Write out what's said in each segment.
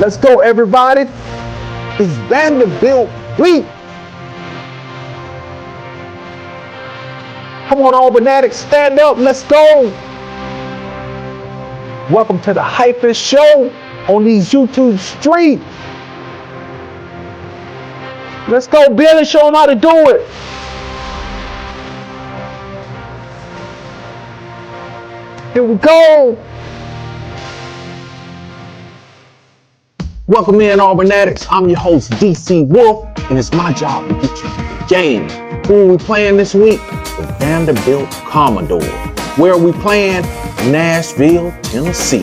Let's go, everybody. It's Vanderbilt week. Come on, Auburn Addicts, stand up. Let's go. Welcome to the hypest show on these YouTube streets. Let's go, Billy. Show them how to do it. Here we go. Welcome in, Auburn Addicts. I'm your host, DC Wolf, and it's my job to get you the game. Who are we playing this week? The Vanderbilt Commodores. Where are we playing? Nashville, Tennessee.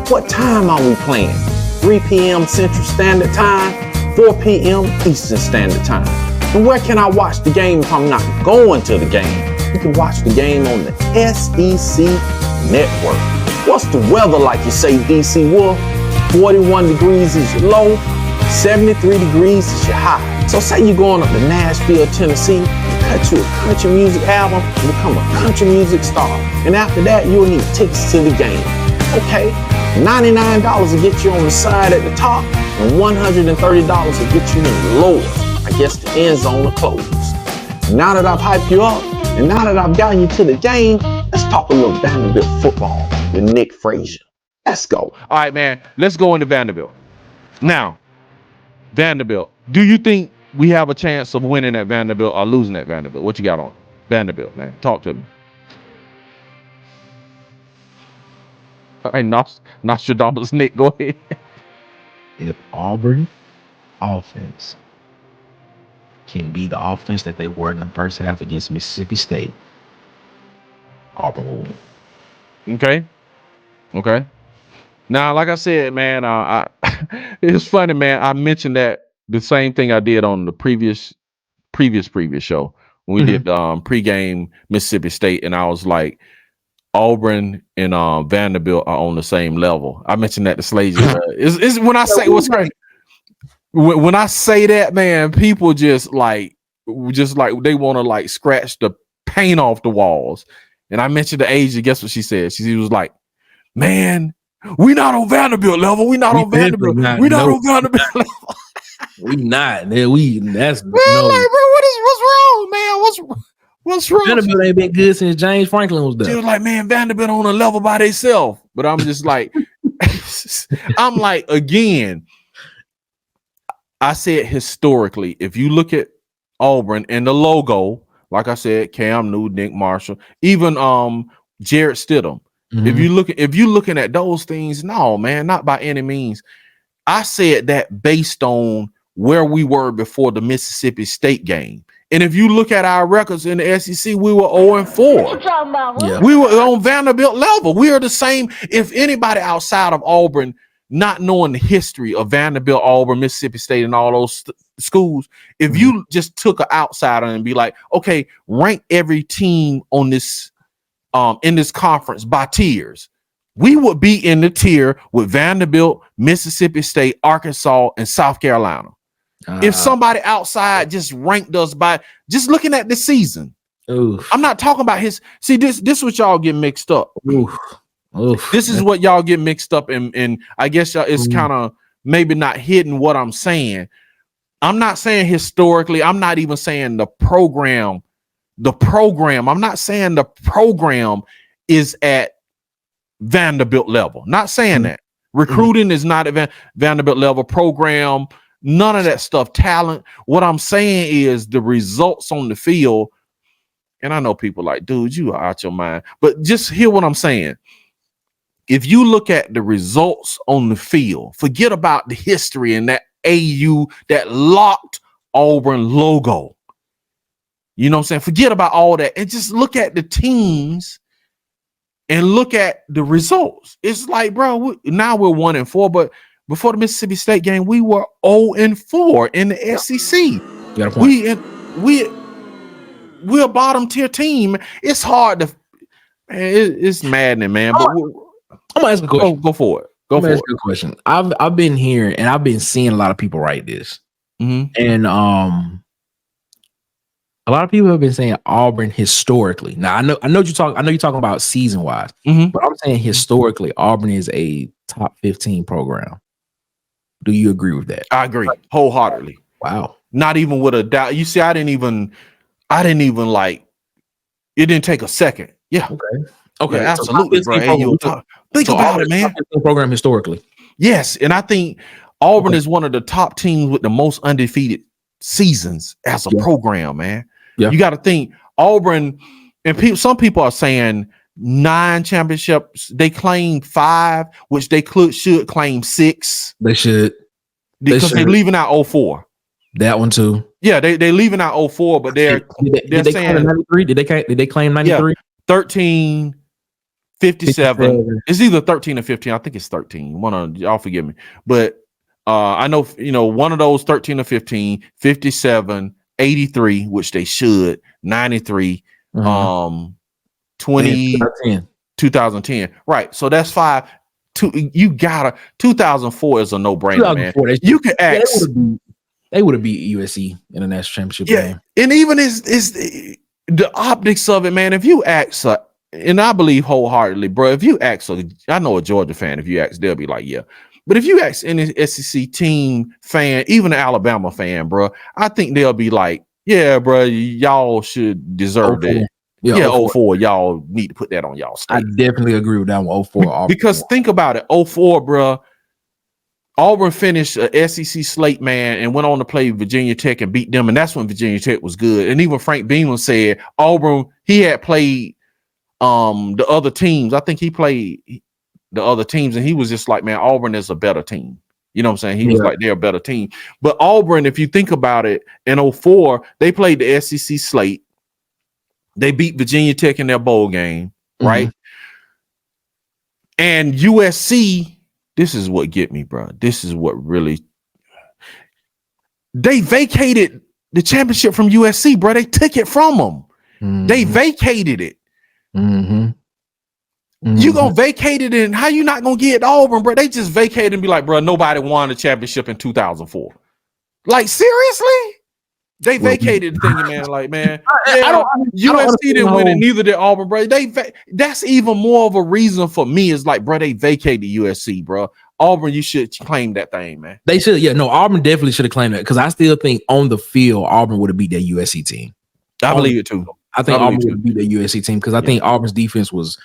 What time are we playing? 3 p.m. Central Standard Time, 4 p.m. Eastern Standard Time. And where can I watch the game if I'm not going to the game? You can watch the game on the SEC Network. What's the weather like, you say, DC Wolf? 41 degrees is your low, 73 degrees is your high. So say you're going up to Nashville, Tennessee, cut you a country music album and become a country music star. And after that, you'll need tickets to the game. Okay, $99 will get you on the side at the top, and $130 will get you in the lower. I guess the end zone will close. Now that I've hyped you up, and now that I've gotten you to the game, let's talk a little Vanderbilt football with Nick Frazier. Let's go. All right, man. Let's go into Vanderbilt. Now, Vanderbilt, do you think we have a chance of winning at Vanderbilt or losing at Vanderbilt? What you got on Vanderbilt, man? Talk to me. All right, Nostradamus, Nick, go ahead. If Auburn offense can be the offense that they were in the first half against Mississippi State, Auburn will win. Okay. Now, like I said, man, it's funny, man. I mentioned that the same thing I did on the previous show when we did pregame Mississippi State, and I was like, Auburn and Vanderbilt are on the same level. I mentioned that to Slade. It's when I say what's great. When I say that, man, people just like they want to like scratch the paint off the walls. And I mentioned the age. Guess what she said? She was like, "Man, we not on Vanderbilt level. We not on Vanderbilt. We not on Vanderbilt level. We not. Man, that's man, no. Like, bro, what's wrong, man? What's wrong? Vanderbilt ain't been good since James Franklin was there. She was like, man, Vanderbilt on a level by themselves. But I'm just like, I'm like, again, I said historically, if you look at Auburn and the logo, like I said, Cam Newton, Nick Marshall, even Jarrett Stidham. Mm-hmm. If you looking at those things, no, man, not by any means. I said that based on where we were before the Mississippi State game. And if you look at our records in the SEC, we were 0-4. Yeah. We were on Vanderbilt level. We are the same. If anybody outside of Auburn, not knowing the history of Vanderbilt, Auburn, Mississippi State, and all those schools, if you just took an outsider and be like, okay, rank every team on this in this conference by tiers, we would be in the tier with Vanderbilt, Mississippi State, Arkansas, and South Carolina. If somebody outside just ranked us by just looking at the season. Oof. I'm not talking about his. See, this is what y'all get mixed up. Oof. This is what y'all get mixed up, and I guess y'all, it's kind of maybe not hidden what I'm saying. I'm not saying historically. I'm not even saying the program. I'm not saying the program is at Vanderbilt level. Not saying that. Recruiting is not at Vanderbilt level. Program, none of that stuff. Talent. What I'm saying is the results on the field. And I know people like, dude, you are out your mind. But just hear what I'm saying. If you look at the results on the field, forget about the history and that AU, that locked Auburn logo. You know what I'm saying? Forget about all that and just look at the teams and look at the results. It's like, bro, now we're 1-4, but before the Mississippi State game, we were 0-4 in the SEC. We're a bottom tier team. It's hard to, man, it's maddening, man. But I'm gonna ask a question. Go for it. Go for it. Ask a question. I've been hearing and I've been seeing a lot of people write this, and a lot of people have been saying Auburn historically. Now I know you're talking about season wise, but I'm saying historically Auburn is a top 15 program. Do you agree with that? I agree wholeheartedly. Wow. Not even with a doubt. You see, I didn't even like. It didn't take a second. Yeah. Okay. Yeah, absolutely, bro. Hey, think about it, man. Program historically. Yes, and I think Auburn is one of the top teams with the most undefeated seasons as a program, man. Yeah. You got to think Auburn, and some people are saying 9 championships. They claim 5, which they should claim 6. They should. Because they're leaving out 04. That one too. Yeah, they leaving out 04, but they're saying 93. Did they claim 93? 13, 57. It's either 13 or 15. I think it's 13. One of y'all forgive me. But I know one of those 13 or 15, 57, 83, which they should, 93, 2010. Right. So that's 5. You gotta 2004 is a no-brainer, man. You could ask. They would have beat USC in the national championship game. And even is the optics of it, man. If you ask, and I believe wholeheartedly, bro, if you ask, I know a Georgia fan, if you ask, they'll be like, yeah. But if you ask any SEC team fan, even an Alabama fan, bro, I think they'll be like, yeah, bro, y'all should deserve that. Yeah, 04. Y'all need to put that on y'all state. I definitely agree with that one. 04. Auburn. Because think about it, 04, bro. Auburn finished a SEC slate, man, and went on to play Virginia Tech and beat them. And that's when Virginia Tech was good. And even Frank Beamer said Auburn, he had played the other teams. I think he played the other teams, and he was just like, man, Auburn is a better team. You know what I'm saying? He was like, they're a better team. But Auburn, if you think about it, in 04, they played the SEC slate. They beat Virginia Tech in their bowl game, right? And USC, this is what get me, bro. This is what really, they vacated the championship from USC, bro. They took it from them. They vacated it. You gonna vacate it, and how you not gonna get Auburn, bro? They just vacated and be like, bro, nobody won the championship in 2004. Like, seriously? They vacated the thing, man. Like, man, USC didn't win it, neither did Auburn, bro. That's even more of a reason for me. Is like, bro, they vacated USC, bro. Auburn, you should claim that thing, man. They should, Auburn definitely should have claimed that, because I still think on the field, Auburn would have beat that USC team. I believe it too. I think Auburn would have beat that USC team, because I think Auburn's defense was.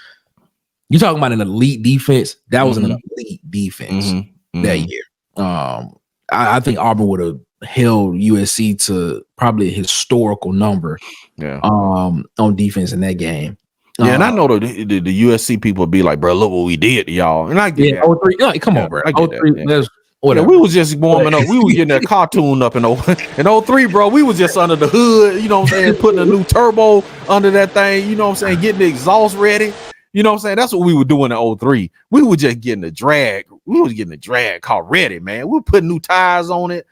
You're talking about an elite defense. That was an elite defense that year. I think Auburn would have held USC to probably a historical number on defense in that game. Yeah, and I know the USC people would be like, bro, look what we did to y'all. And I get that. 03, come on, bro. I get that. Whatever. We was just warming up. We were getting that cartoon up in 03, bro. We was just under the hood, you know what I'm saying, putting a new turbo under that thing, you know what I'm saying, getting the exhaust ready. You know what I'm saying? That's what we were doing in 03. We were just getting the drag. We was getting the drag car ready, man. We were putting new tires on it,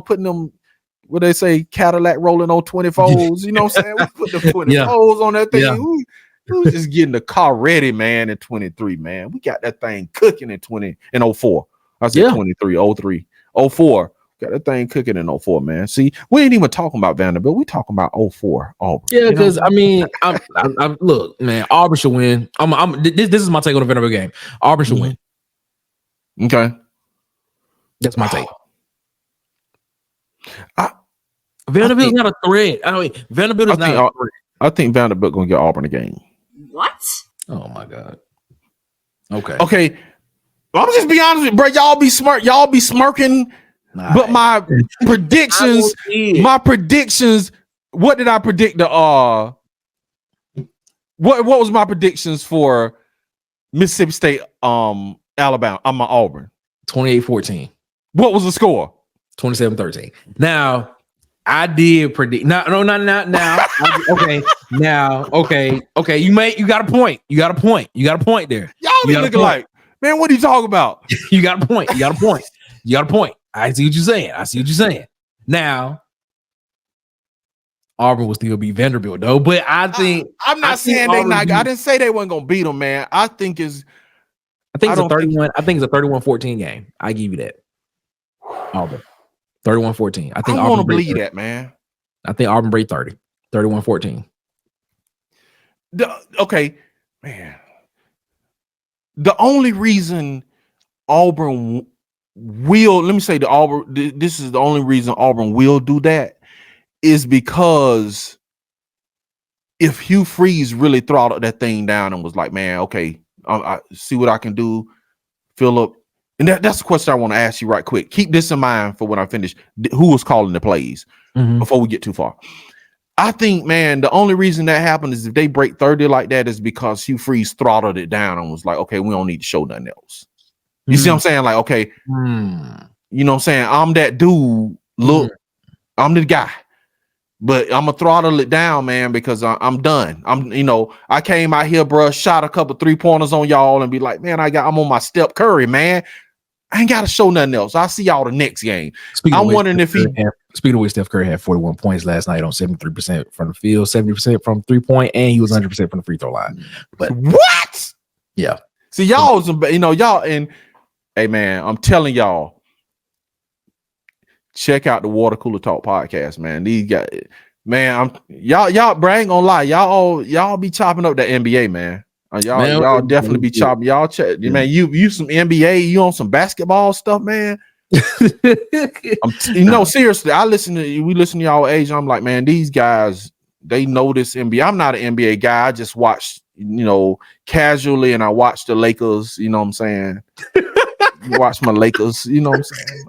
putting them, what they say, Cadillac rolling on 24s. You know what I'm saying? We put the 24s on that thing. Yeah. We was just getting the car ready, man, in 23, man. We got that thing cooking in 04. I said 23, 03, 04. Got that thing cooking in 04, man. See, we ain't even talking about Vanderbilt. We talking about 04 Auburn. Yeah, because I'm look, man, Auburn should win. This is my take on the Vanderbilt game. Auburn should win. Okay, that's my take. Vanderbilt's not a threat. Vanderbilt is not a threat. I think Vanderbilt gonna get Auburn a game. What? Oh my God. Okay. I'm just be honest with you, bro. Y'all be smart. Y'all be smirking. But my predictions, what did I predict? What was my predictions for Mississippi State, Alabama? Auburn. 28-14. What was the score? 27-13. Now, I did predict. Not now. Okay. Now, okay. You got a point. You got a point there. Y'all be looking like, man, what are you talking about? You got a point. I see what you're saying. Now, Auburn will still beat Vanderbilt, though. But I think I'm not saying they not. I didn't say they wasn't gonna beat them, man. I think it's a 31. I think it's a 31-14 game. I give you that. Auburn, 31-14. I think I want to believe that, man. I think Auburn break 30, 31-14. Okay, man. The only reason Auburn let me say the Auburn, this is the only reason Auburn will do that is because if Hugh Freeze really throttled that thing down and was like, man, okay, I see what I can do, Phillip. And that's the question I want to ask you right quick. Keep this in mind for when I finish. Who was calling the plays before we get too far? I think, man, the only reason that happened is if they break 30 like that is because Hugh Freeze throttled it down and was like, okay, we don't need to show nothing else. You see what I'm saying? Like, okay, you know what I'm saying? I'm that dude. Look, I'm the guy. But I'm gonna throttle it down, man, because I'm done. I came out here, bro, shot a couple 3-pointers on y'all and be like, man, I'm on my Steph Curry, man. I ain't gotta show nothing else. I'll see y'all the next game. I'm wondering if speaking of which, Steph Curry had 41 points last night on 73% from the field, 70% from 3-point, and he was 100% from the free throw line. But what? Yeah. See, y'all, y'all, and hey, man, I'm telling y'all, check out the Water Cooler Talk podcast, man. These guys, man, y'all, bro, I ain't gonna lie, y'all be chopping up the NBA, man. Y'all definitely be chopping. Y'all check, man. You some NBA, you on some basketball stuff, man. Seriously, we listen to y'all age. I'm like, man, these guys, they know this NBA. I'm not an NBA guy. I just watch, casually, and I watch the Lakers. You know what I'm saying? Watch my Lakers. You know what I'm saying?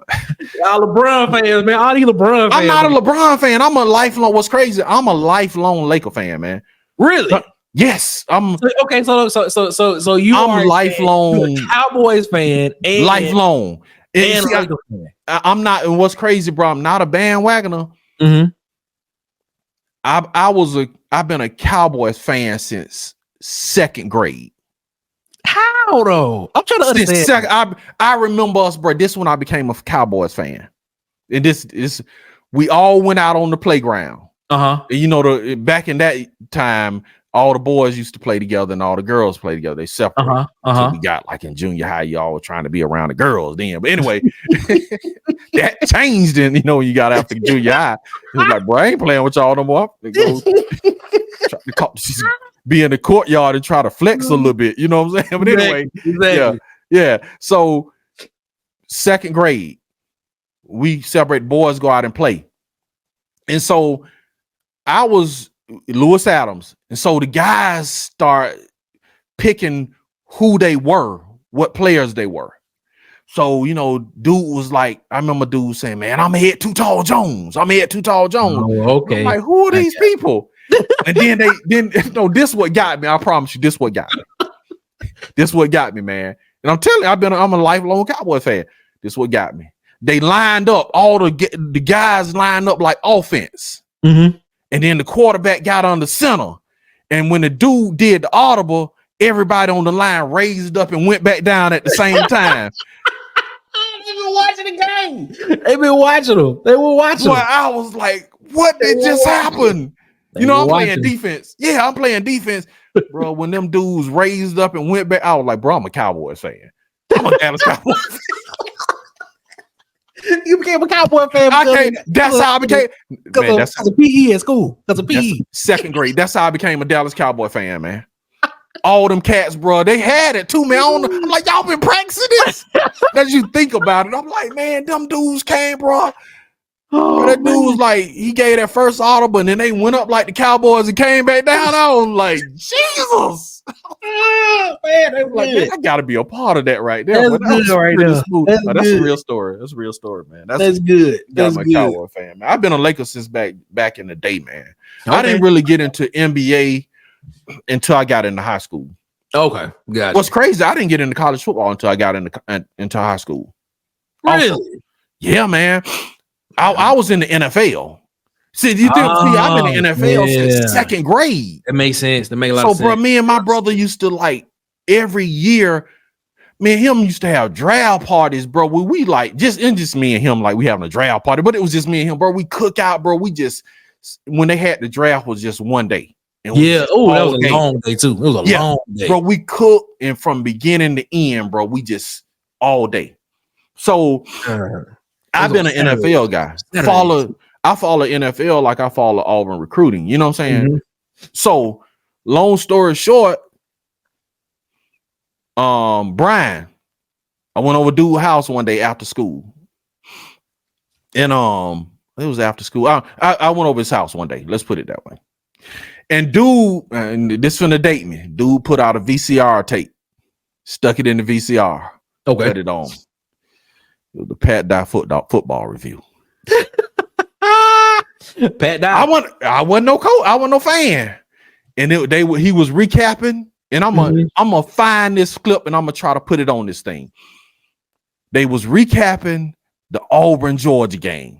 Y'all LeBron fans, man. All these LeBron fans. I'm not a LeBron fan. I'm a lifelong. What's crazy? I'm a lifelong Laker fan, man. Really? Yes, I'm okay. So you I'm are lifelong a Cowboys fan and lifelong. And see, I'm not. And what's crazy, bro? I'm not a bandwagoner. I've been a Cowboys fan since 2nd grade. How though? I'm trying to understand. I remember us, bro. This when I became a Cowboys fan, and this we all went out on the playground. And, back in that time, all the boys used to play together and all the girls play together. They separate. So we got like in junior high, y'all were trying to be around the girls then. But anyway, that changed in, when you got after junior high. It was like, bro, I ain't playing with y'all no more. Be in the courtyard and try to flex a little bit. You know what I'm saying? But anyway, yeah. So 2nd grade, we separate, boys go out and play. And so I was Lewis Adams. And so the guys start picking who they were, what players they were. So, dude was like, I remember dude saying, man, I'm gonna hit Too Tall Jones. I'm gonna hit Too Tall Jones. Oh, okay. I'm like, who are these people? And then this what got me. I promise you, this what got me. This what got me, man. And I'm telling you, I'm a lifelong Cowboy fan. This what got me. They lined up, all the guys lined up like offense. And then the quarterback got on the center. And when the dude did the audible, everybody on the line raised up and went back down at the same time. They've been watching the game. They've been watching them. They were watching them. I was like, what did just happen? I'm playing defense. Yeah, I'm playing defense. Bro, when them dudes raised up and went back, I was like, bro, I'm a Cowboys fan. I'm a Dallas Cowboys fan. You became a Cowboy fan. That's how I became. That's a PE at school. That's a PE. 2nd grade. That's how I became a Dallas Cowboy fan, man. All them cats, bro, they had it too, man. I'm like, y'all been practicing this? As you think about it, I'm like, man, them dudes came, bro. That dude was like, he gave that first audible, and then they went up like the Cowboys and came back down. I was like, Jesus. Man, I gotta be a part of that right there. That's a real story. That's a real story, man. That's good. That's a Cowboy fan, man. I've been a Lakers since back in the day, man. Okay. I didn't really get into NBA until I got into high school. Okay, gotcha. What's crazy, I didn't get into college football until I got into high school. Really? Also, yeah, man. I was in the NFL. I've been in the NFL since 2nd grade. It makes sense. That makes a lot of sense. So, bro, me and my brother used to like every year. Me and him used to have draft parties, bro. We like just me and him, like we having a draft party, but it was just me and him, bro. We cook out, bro. We just when they had the draft was just one day. Yeah. Oh, that was a long day too. It was a long day, bro. We cook and from beginning to end, bro. We just all day. So I've been an NFL guy. I follow NFL like I follow Auburn recruiting. You know what I'm saying? So, long story short, Brian, I went over to dude's house one day after school. And it was after school. I went over his house one day. Let's put it that way. And dude, and this finna date me. Dude put out a VCR tape, stuck it in the VCR. Okay. Put it on. It was the Pat Dye football review. Pat Dye. I wasn't no coach. I wasn't no fan. And he was recapping. And I'm gonna find this clip and I'm gonna try to put it on this thing. They was recapping the Auburn Georgia game.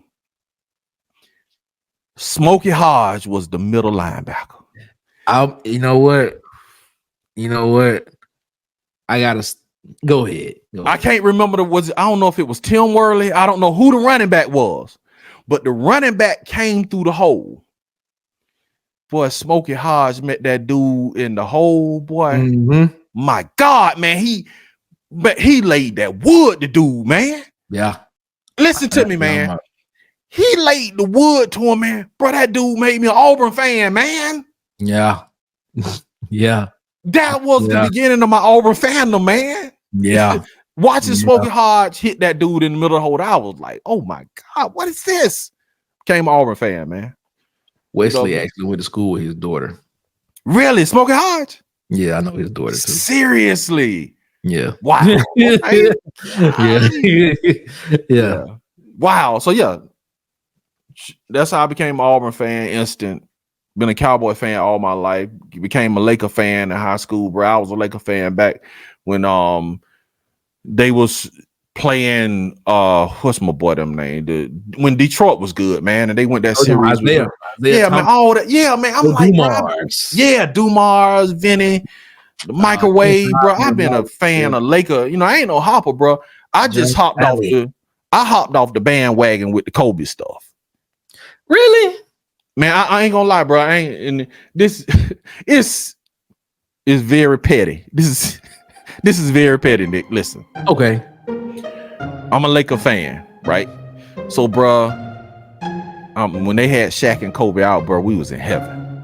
Smokey Hodge was the middle linebacker. You know what? I gotta go ahead. I can't remember I don't know if it was Tim Worley. I don't know who the running back was, but the running back came through the hole. Boy, Smokey Hodge met that dude in the hole, boy. Mm-hmm. My God, man, he laid that wood to dude, man. Yeah. Listen to me, man. He laid the wood to him, man. Bro, that dude made me an Auburn fan, man. Yeah. Yeah. That was the beginning of my Auburn fandom, man. Yeah. Watching Smokey Hodge hit that dude in the middle of the hole, I was like, oh my God, what is this? Became an Auburn fan, man. Wesley actually went to school with his daughter. Really? Smokey Hodge? Yeah, I know his daughter too. Seriously? Yeah. Wow. Yeah. Wow. So yeah, that's how I became an Auburn fan instant. Been a Cowboy fan all my life. Became a Laker fan in high school, bro. I was a Laker fan back when they was playing what's my boy them name? When Detroit was good, man, and they went that series. Isaiah man, all that. Yeah, man. I'm like, Dumars, Vinny, the microwave, bro. I've been a fan of Laker. You know, I ain't no hopper, bro. I just hopped off the bandwagon with the Kobe stuff. Really? Man, I ain't gonna lie, bro. This is very petty. This is very petty, Nick. Listen. Okay. I'm a Laker fan, right? So, bro, when they had Shaq and Kobe out, bro, we was in heaven.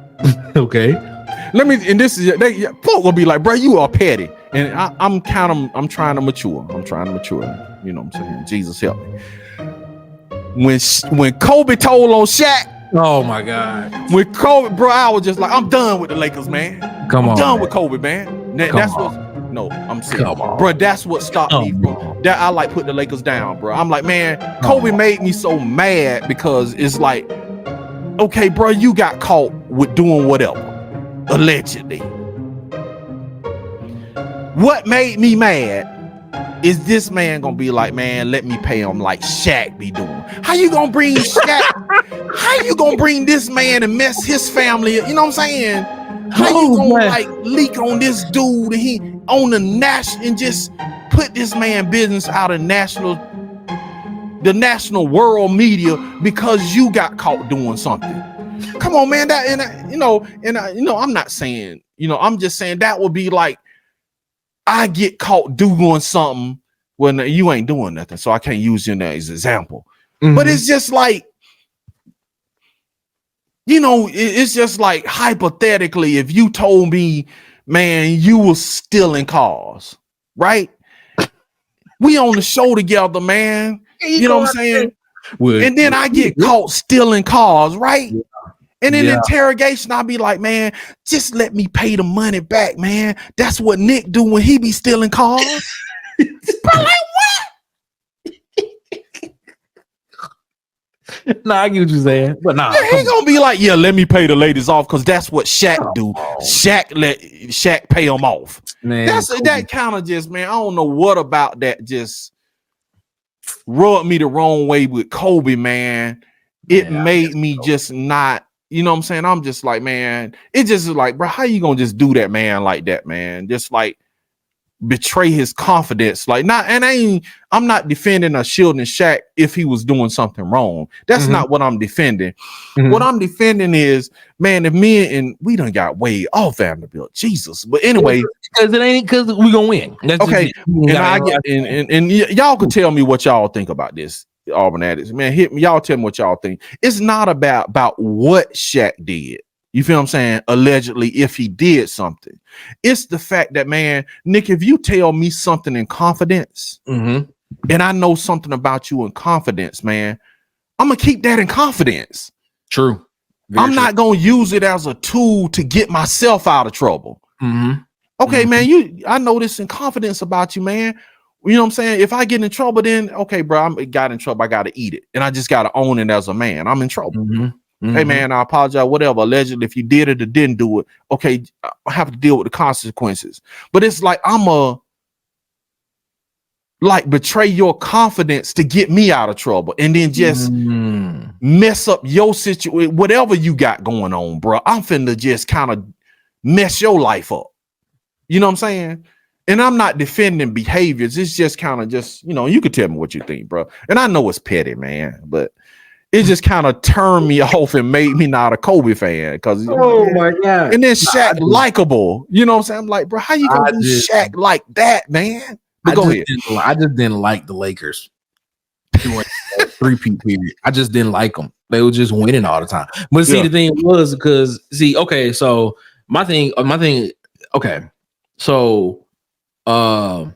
Okay. Folk will be like, bro, you are petty. And I'm trying to mature. You know what I'm saying? Jesus help me. When Kobe told on Shaq, oh my God. With Kobe, bro, I was just like, I'm done with the Lakers, man. I'm done with Kobe, man. I'm serious. Bro, that's what stopped me from that. I like put the Lakers down, bro. I'm like, man, Kobe made me so mad because it's like, okay, bro, you got caught with doing whatever, allegedly. What made me mad is this man gonna be like, man, let me pay him like Shaq be doing. How you gonna bring Shaq? How you gonna bring this man and mess his family? You know what I'm saying? How you gonna like leak on this dude and he on the national and just put this man business out of the national world media because you got caught doing something? Come on, man. I'm not saying, I'm just saying that would be like I get caught doing something when you ain't doing nothing, so I can't use you as an example. Mm-hmm. But it's just like, it's just like hypothetically, if you told me, man, you was stealing cars, right? We on the show together, man. You know what I'm saying? And then I get caught stealing cars, right? Yeah. And in interrogation, I'll be like, man, just let me pay the money back, man. That's what Nick do when he be stealing cars. Bro, like what? Nah, I get what you're saying. But nah. He ain't gonna be like, yeah, let me pay the ladies off because that's what Shaq do. Shaq pay them off. Man, that kind of just, man, I don't know what about that just rubbed me the wrong way with Kobe, man. It made me just not. You know what I'm saying? I'm just like, man, it just is like, bro, how you gonna just do that, man, like that, man? Just like betray his confidence. Like, I'm not defending or shielding Shaq if he was doing something wrong. That's not what I'm defending. Mm-hmm. What I'm defending is, man, if we done got way off Vanderbilt. Jesus. But anyway, because we gonna win. That's okay. And y'all could tell me what y'all think about this. Auburn Addicts, man, hit me. Y'all tell me what y'all think. It's not about what Shaq did. You feel what I'm saying? Allegedly, if he did something. It's the fact that, man, Nick, if you tell me something in confidence, Mm-hmm. and I know something about you in confidence, man, I'm gonna keep that in confidence. True. I'm not gonna use it as a tool to get myself out of trouble. Mm-hmm. Okay, man, I know this in confidence about you, man. You know what I'm saying? If I get in trouble, then okay, bro, I got in trouble. I gotta eat it, and I just gotta own it as a man. I'm in trouble. Mm-hmm. Hey, man, I apologize. Whatever. Allegedly, if you did it or didn't do it, okay, I have to deal with the consequences. But it's like betray your confidence to get me out of trouble, and then just mess up your situation, whatever you got going on, bro. I'm finna just kind of mess your life up. You know what I'm saying? And I'm not defending behaviors. It's just kind of just, you could tell me what you think, bro. And I know it's petty, man, but it just kind of turned me off and made me not a Kobe fan. Because my God. And then Shaq likable. You know what I'm saying? I'm like, bro, how you gonna do Shaq like that, man? But go ahead. I just didn't like the Lakers during that three-peat period. I just didn't like them. They were just winning all the time. But see, the thing was because okay, so my thing, okay, so Allen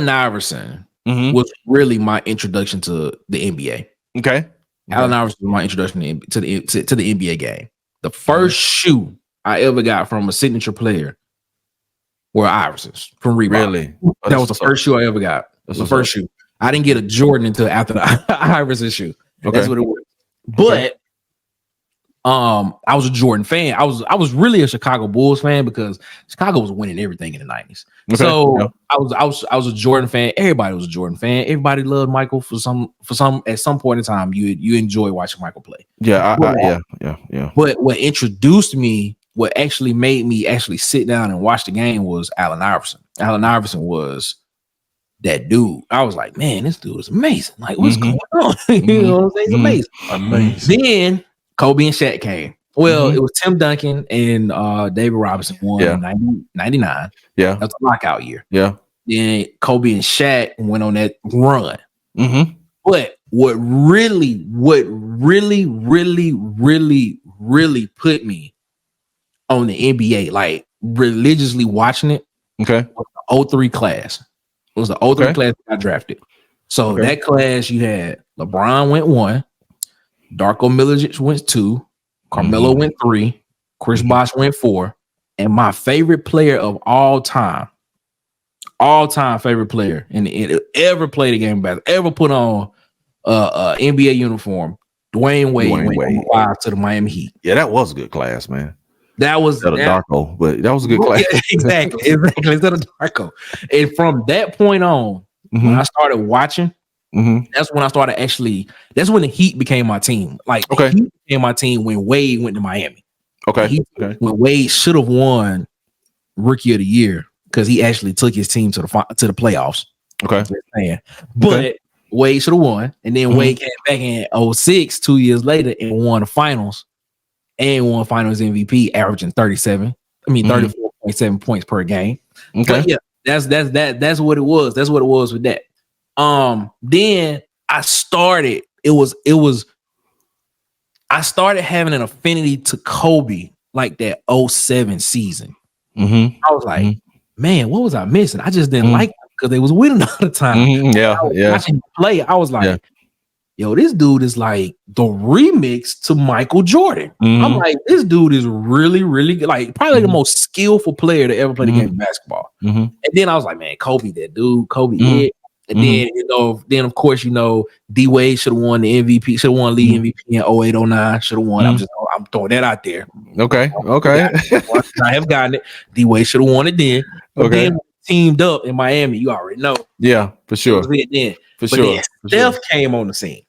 Iverson was really my introduction to the NBA. Okay. Allen Iverson was my introduction to the NBA game. The first shoe I ever got from a signature player were Iversons from Reebok. Really? That was the first shoe I ever got. The first shoe. I didn't get a Jordan until after the Iverson shoe. Okay. That's what it was. But I was a Jordan fan. I was really a Chicago Bulls fan because Chicago was winning everything in the 90s. Okay. So I was a Jordan fan. Everybody was a Jordan fan. Everybody loved Michael for some at some point in time. You enjoy watching Michael play. Yeah, yeah. But what introduced me, what actually made me actually sit down and watch the game was Allen Iverson. Allen Iverson was that dude. I was like, man, this dude is amazing. Like, what's going on? You know what I'm saying? It's amazing. Then Kobe and Shaq came. Well, it was Tim Duncan and David Robinson won in 99. Yeah. That's a lockout year. Yeah. Then Kobe and Shaq went on that run. But what really put me on the NBA, like religiously watching it, was the 03 class. It was the 03 class that I drafted. So that class, you had LeBron went 1, Darko Milicic went 2, Carmelo went 3, Chris Bosh went 4, and my favorite player of all time favorite player in ever played a game of basketball, ever put on NBA uniform, Dwayne Wade went 5 to the Miami Heat. Yeah, that was a good class, man. That was Darko, but that was a good class. Yeah, exactly. Instead of Darko. And from that point on, when I started watching, that's when I started that's when the Heat became my team. Like the Heat became my team when Wade went to Miami. When Wade should have won Rookie of the Year because he actually took his team to the playoffs. But Wade should have won, and then Wade came back in 06, 2 years later, and won the finals. And won Finals MVP, averaging 34.7 points per game. But yeah, that's what it was. That's what it was with that. Then I started. I started having an affinity to Kobe like that 07 season. I was like, man, what was I missing? I just didn't like it because they was winning all the time. Watching him play, I was like, yo, this dude is like the remix to Michael Jordan. I'm like, this dude is really, really good. Like, probably the most skillful player to ever play the game of basketball. And then I was like, man, Kobe, that dude, Kobe, And then of course, D Wade should have won the MVP, should have won league MVP in 08-09, should have won. I'm throwing that out there. Okay. I have gotten it. D Wade should have won it then. But then teamed up in Miami, you already know. Yeah, for sure. Then Steph came on the scene.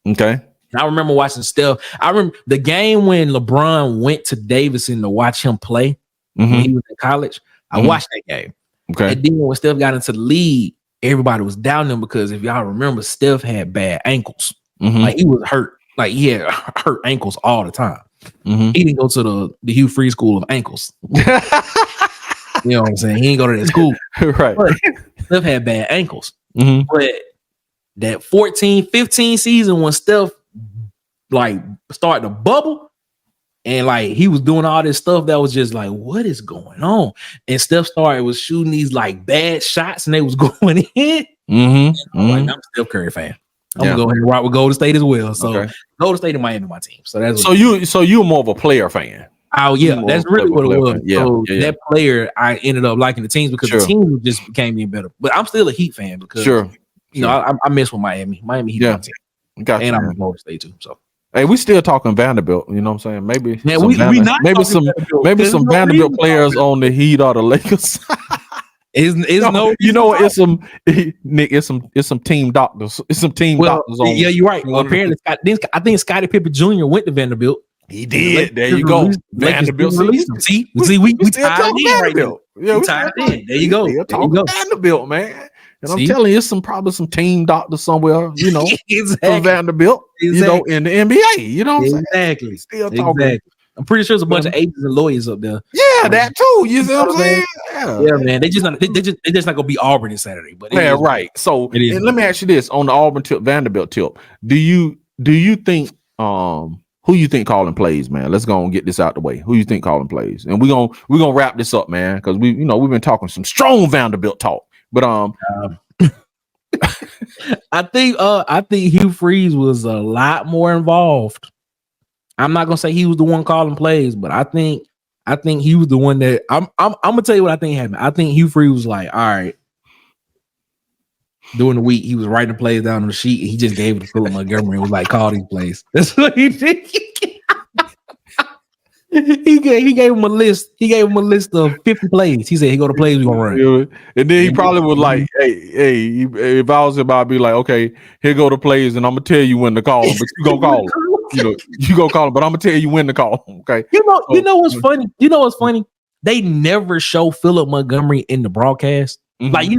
Okay. And I remember watching Steph. I remember the game when LeBron went to Davidson to watch him play when he was in college. I watched that game. Okay. And then when Steph got into the league, everybody was down him because if y'all remember, Steph had bad ankles. Like he was hurt. Like he had hurt ankles all the time. He didn't go to the Hugh Freeze School of Ankles. You know what I'm saying? He didn't go to that school. Right. But Steph had bad ankles. But that 14-15 season when Steph like started to bubble, And like he was doing all this stuff that was just like, what is going on? And Steph was shooting these like bad shots and they was going in. I'm like, I'm a Steph Curry fan. I'm gonna go ahead and rock with Golden State as well. So Golden State and Miami, my team. So that's you're more of a player fan. Oh yeah, that's really what it was. So that player, I ended up liking the teams because the team just became even better. But I'm still a Heat fan because you know I mess with Miami. Miami Heat, my team. And I'm a Golden State too. So hey, we still talking Vanderbilt. You know what I'm saying? Maybe maybe some Vanderbilt players on the Heat or the Lakers. It's some team doctors. It's some team doctors on. Yeah, you're right. Well, apparently, I think Scottie Pippen Jr. went to Vanderbilt. He did. There you go. Vanderbilt. See, we tied in right now. Yeah, we tied in. There you go. Vanderbilt, man. And I'm telling you, it's probably some team doctor somewhere, you know, from Vanderbilt, you know, in the NBA. You know what I'm saying? Still talking. I'm pretty sure there's a bunch of agents and lawyers up there. Yeah, that too. You see what I'm saying? Yeah, man. They just not gonna be Auburn this Saturday. But right. So let me ask you this on the Auburn tip, Vanderbilt tip. Do you think who you think calling plays, man? Let's go and get this out the way. Who you think calling plays? And we're gonna wrap this up, man, because we've been talking some strong Vanderbilt talk. But I think Hugh Freeze was a lot more involved. I'm not gonna say he was the one calling plays, but I think he was the one that I'm gonna tell you what I think happened. I think Hugh Freeze was like, all right. During the week, he was writing the plays down on the sheet, and he just gave it to Philip Montgomery and was like, call these plays. That's what he did. He gave him a list. He gave him a list of 50 plays. He said, "He go to plays we gonna run." And then he probably was like, "Hey, if I was him, I'd be like, okay, here go the plays, and I'm gonna tell you when to call them, but you gonna call them. You gonna call them, but I'm gonna tell you when to call them." Okay. You know what's funny? You know what's funny? They never show Philip Montgomery in the broadcast. Mm-hmm. Like you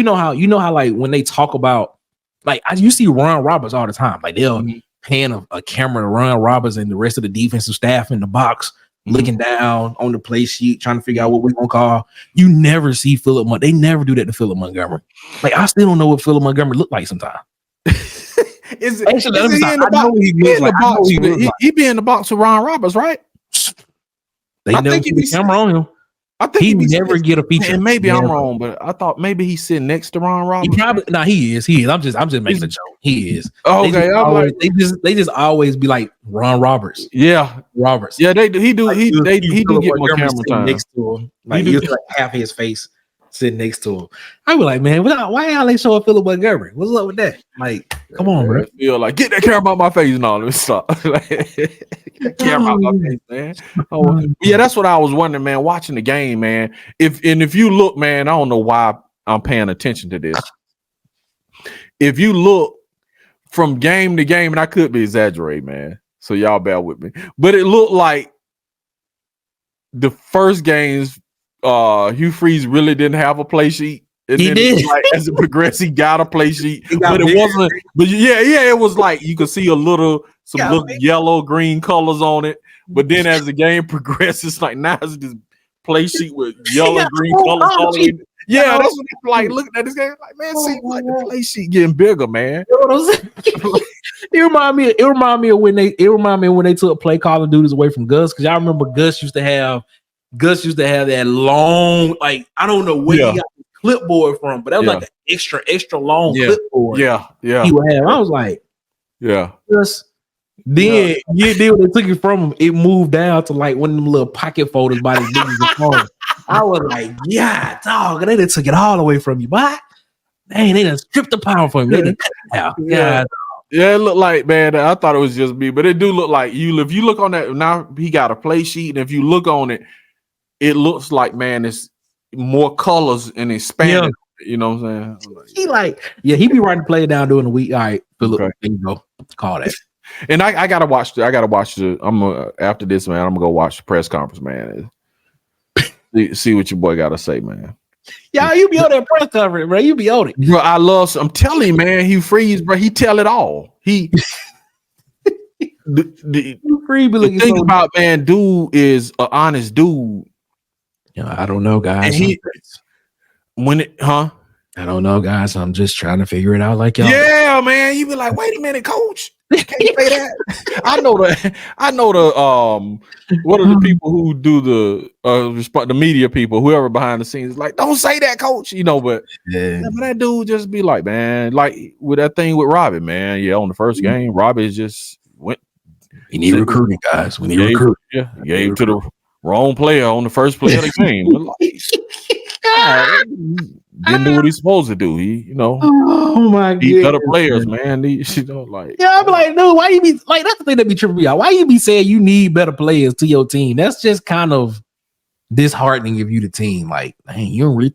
know how like when they talk about like you see Ron Roberts all the time. Like they'll pan a camera to Ron Roberts and the rest of the defensive staff in the box looking down on the play sheet, trying to figure out what we're gonna call. You never see Philip They never do that to Philip Montgomery. Like I still don't know what Philip Montgomery looked like sometimes. Is he in the box? He be in the box with Ron Roberts, right? They never put the camera on him. I think he never get a feature. And maybe I'm wrong, but I thought maybe he's sitting next to Ron Roberts. He is. I'm just making a joke. He is. Oh, okay. They just always be like Ron Roberts. Yeah, Roberts. Yeah, they do. He do get more camera time next to him. Like he like half his face sitting next to him. I be like, man, why y'all ain't showing Philip Montgomery? What's up with that? Like, come on, bro. I feel like get that camera out my face and all this stuff. Camera out my face, man. Oh, yeah, that's what I was wondering, man. Watching the game, man. If you look, man, I don't know why I'm paying attention to this. If you look from game to game, and I could be exaggerating, man. So y'all bear with me, but it looked like the first games. Hugh Freeze really didn't have a play sheet. And he did. Like, as it progressed, he got a play sheet, but it wasn't. But it was like you could see some little yellow, green colors on it. But then as the game progressed, it's like now it's this play sheet with yellow, green colors on it. Yeah, that's what it's like. Looking at this game, like man, seems like the play sheet getting bigger, man. You know what I'm saying? It remind me of when they took play calling duties away from Gus, because y'all remember Gus used to have that long, like I don't know where he got the clipboard from, but that was like an extra long clipboard. Yeah. He would have. I was like, just then when they took it from him, it moved down to like one of them little pocket folders by the big as the phone. I was like, yeah, dog, they done took it all away from you, but dang, they done stripped the power from you. They done cut it out. Yeah, it looked like, man, I thought it was just me, but it do look like you. If you look on that now, he got a play sheet, and if you look on it. It looks like, man, it's more colors and expanded. Yeah. You know what I'm saying? He be writing play down during the week. All right, Philip, there you go. Call that. And I gotta watch the. After this, man, I'm gonna go watch the press conference, man. See what your boy gotta say, man. Yeah, you be on that press conference, bro. You be on it, bro. I'm telling you, man. Hugh Freeze, bro. He tell it all. He. The thing about man, dude is an honest dude. I don't know, guys. I don't know, guys. I'm just trying to figure it out like y'all. Yeah, man. You be like, wait a minute, coach. Can't say that. I know the what are the people who do the media people, whoever behind the scenes, like, don't say that, coach, you know, but that dude just be like, man, like with that thing with Robbie, man. Yeah, on the first game, Robbie just went. We need recruiting, guys. We need recruiting. Yeah, gave to the wrong player on the first play of the game. Didn't do what he's supposed to do. He, you know, oh my god, better players, man. You know, like, yeah, I'm like, no, why you be like, that's the thing that be tripping me out. Why you be saying you need better players to your team? That's just kind of disheartening if you the team. Like, dang, you don't really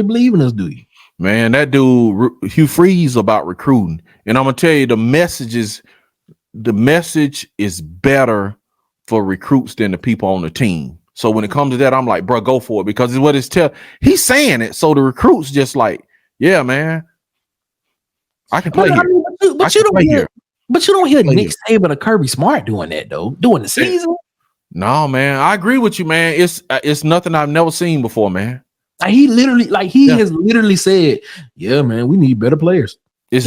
believe in us, do you? Man, that dude Hugh Freeze about recruiting, and I'm gonna tell you the message is better for recruits than the people on the team. So when it comes to that, I'm like, bro, go for it, because it's what it's he's saying it. So the recruits just like, yeah, man, I can play here. But you don't hear Nick Saban or Kirby Smart doing that though, during the season. No, man, I agree with you, man. It's nothing I've never seen before, man. Like he has literally said, yeah, man, we need better players. It's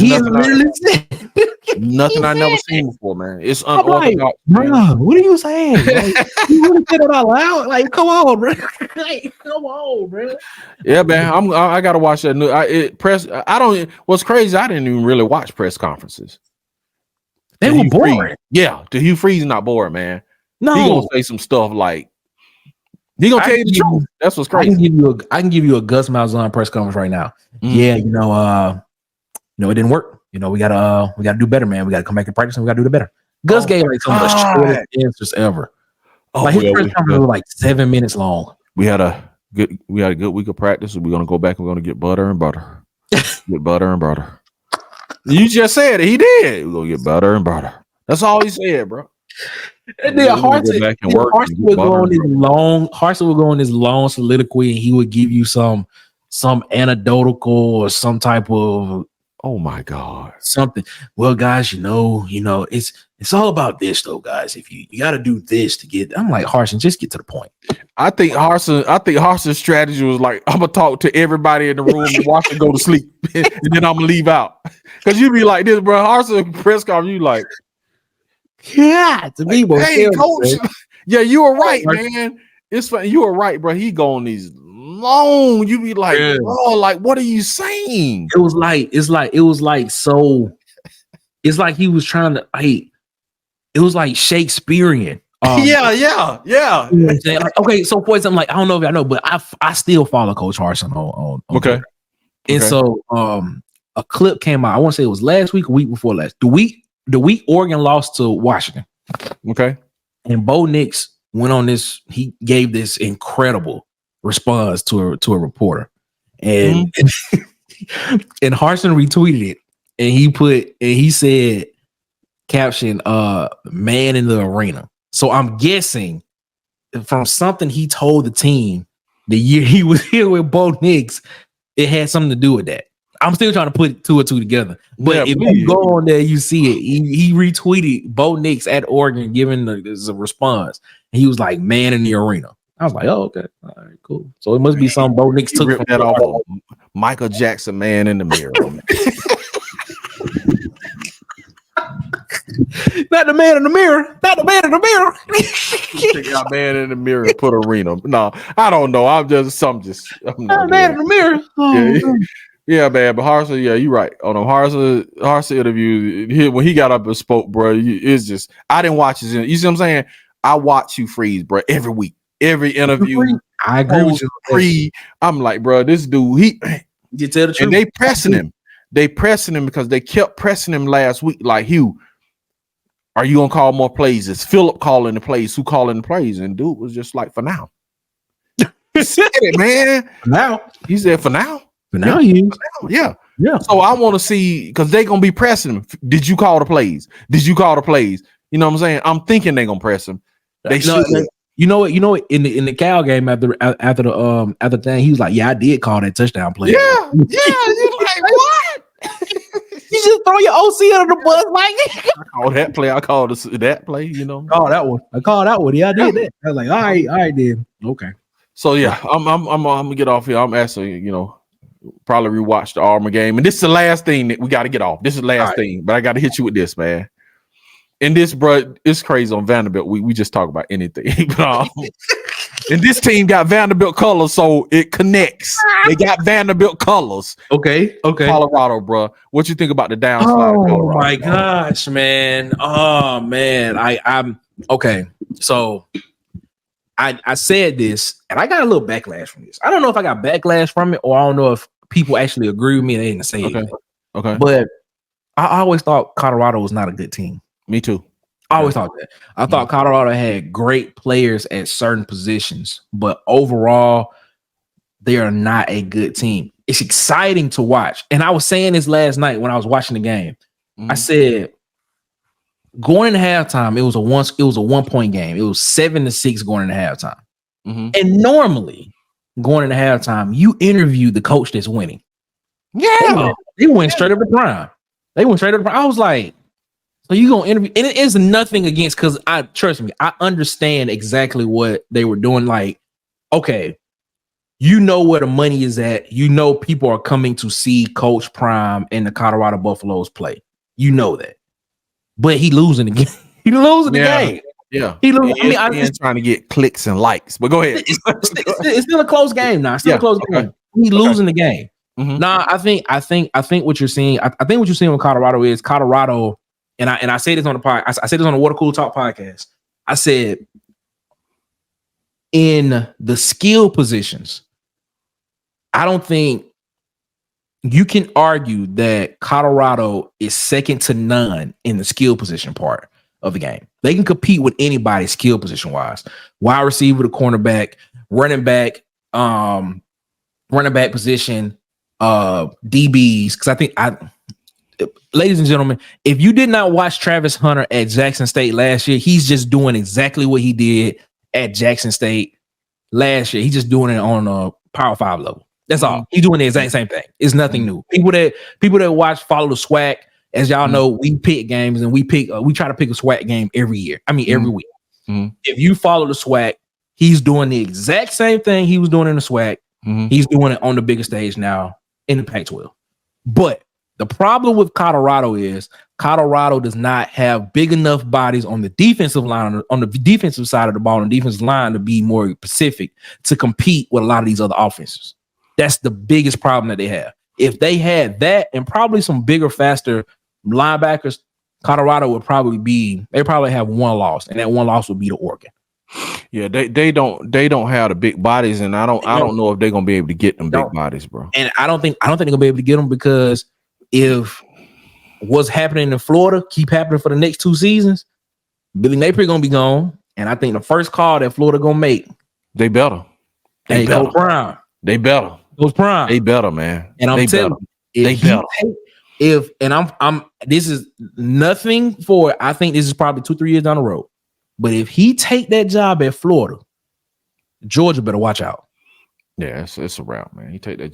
nothing I've never seen before, man. It's unorthodox. Like, bro, what are you saying? Like, you really said it out loud? Like, come on, bro. Like, come on, bro. Yeah, man. I gotta watch that new what's crazy, I didn't even really watch press conferences. They were boring. Yeah, the Hugh Freeze not boring, man. No, he gonna say some stuff like he gonna tell you the truth. That's what's crazy. I can give you a Gus Malzahn press conference right now. Yeah, you know, it didn't work. You know, we gotta do better, man. We gotta come back and practice, and we gotta do the better. Gus gave like some of the shortest answers ever. Like his press conference was like 7 minutes long. We had a good week of practice. We're gonna go back and we're gonna get butter and butter. Get butter and butter. You just said it. He did. We're gonna get butter and butter. That's all he said, bro. And then Harson would go on this long soliloquy, and he would give you some anecdotal or some type of, oh my God, something. Well, guys, you know, it's all about this though, guys. If you got to do this to get, I'm like, Harson, just get to the point. I think Harson's strategy was like, I'm gonna talk to everybody in the room and watch them go to sleep, and then I'm gonna leave out. Because you be like this, bro. Harson press conference, you like, yeah, to me, like, hey, coach, yeah, you were right, man. It's funny, you were right, bro. He go on these long. You be like, bro, like, what are you saying? It was like he was trying to, like, it was like Shakespearean. Yeah. You know what I'm saying? Like, okay, so for example, like, I don't know if I know, but I still follow Coach Harsin on okay. Twitter. And so a clip came out. I want to say it was last week, a week before last. The week Oregon lost to Washington. Okay. And Bo Nix went on this, he gave this incredible response to a reporter. And and Harsin retweeted it, and he said, caption, man in the arena. So I'm guessing from something he told the team the year he was here with Bo Nix, it had something to do with that. I'm still trying to put two or two together. But if you go on there, you see it. He retweeted Bo Nix at Oregon giving a response. And he was like, man in the arena. I was like, oh, okay. All right, cool. So it must be something Bo Nix took from that off. Michael Jackson, man in the mirror. Not the man in the mirror. Not the man in the mirror. Take out man in the mirror and put arena. No, I don't know. I'm not man in the mirror. Yeah, man. But Harsin, yeah, you're right. On Harsin interview, when he got up and spoke, bro, it's just, I didn't watch his. You see what I'm saying? I watch you freeze, bro, every week, every interview. I agree with you. I'm like, bro, this dude, you tell the truth. And they pressing him. They pressing him because they kept pressing him last week. Like, Hugh, are you gonna call more plays? Is Phillip calling the plays? Who calling the plays? And dude was just like, for now. He said it, man. For now. He said, for now. For now, yeah. So I want to see, because they're gonna be pressing him. Did you call the plays? Did you call the plays? You know what I'm saying? I'm thinking they're gonna press him. They should. You know what? In the Cal game after the thing, he was like, "Yeah, I did call that touchdown play." Yeah. You're like, what? You just throw your OC under the bus, like I called that play. I called that play. You know, that one. I called that one. Yeah, I did that. I was like, all right, then. Okay. So yeah, I'm gonna get off here. I'm actually, probably rewatch the Auburn game, and this is the last thing that we got to get off. This is the last thing, but I got to hit you with this, man. And this, bro, it's crazy on Vanderbilt. We just talk about anything. And this team got Vanderbilt colors, so it connects. They got Vanderbilt colors. Okay. Colorado, bro. What you think about the downslide? Oh Colorado, my bro? gosh, man. Oh man. I'm okay. So I said this and I got a little backlash from this. I don't know if I got backlash from it or I don't know if people actually agree with me and they didn't say it. Okay. But I always thought Colorado was not a good team. Me too. I always thought that. I thought Colorado had great players at certain positions, but overall, they are not a good team. It's exciting to watch. And I was saying this last night when I was watching the game. I said, going into halftime, it was a 1-point game. It was 7-6 going into halftime. And normally, going into halftime, you interview the coach that's winning. Yeah, they went straight up to prime. I was like, so you gonna interview? And it is nothing against, because trust me, I understand exactly what they were doing. Like, okay, you know where the money is at. You know people are coming to see Coach Prime and the Colorado Buffaloes play. You know that, but he losing the game. He losing the game. Yeah, he losing. I mean, I'm trying to get clicks and likes. But go ahead. It's still a close game now. Game. He losing the game. Nah, I think what you're seeing. I think what you're seeing with Colorado is Colorado. And I say this on the podcast. I said this on the Water Cool Talk podcast. I said, in the skill positions, I don't think you can argue that Colorado is second to none in the skill position part of the game. They can compete with anybody skill position wise. Wide receiver, the cornerback, running back position, DBs. Because I think ladies and gentlemen, if you did not watch Travis Hunter at Jackson State last year, he's just doing exactly what he did at Jackson State last year. He's just doing it on a Power 5 level. That's all. He's doing the exact same thing. It's nothing new. People that follow the SWAC, as y'all know, we pick games and we try to pick a SWAC game every year. I mean, every week. If you follow the SWAC, he's doing the exact same thing he was doing in the SWAC. He's doing it on the bigger stage now in the Pac-12. But the problem with Colorado is Colorado does not have big enough bodies on the defensive line, on the defensive side of the ball, on the defensive line to be more specific to compete with a lot of these other offenses. That's the biggest problem that they have. If they had that and probably some bigger, faster linebackers, Colorado would probably have one loss, and that one loss would be to Oregon. Yeah, they don't have the big bodies, and I don't know if they're gonna be able to get them big bodies, bro. And I don't think they're gonna be able to get them, because if what's happening in Florida keep happening for the next 2 seasons, Billy Napier gonna be gone, and I think the first call that Florida gonna make, they better. Coach Prime. They better. Coach Prime. They better, man. And I'm telling you, they better. This is nothing for. I think this is probably 2-3 years down the road. But if he take that job at Florida, Georgia better watch out. Yeah, it's a route, man. Take that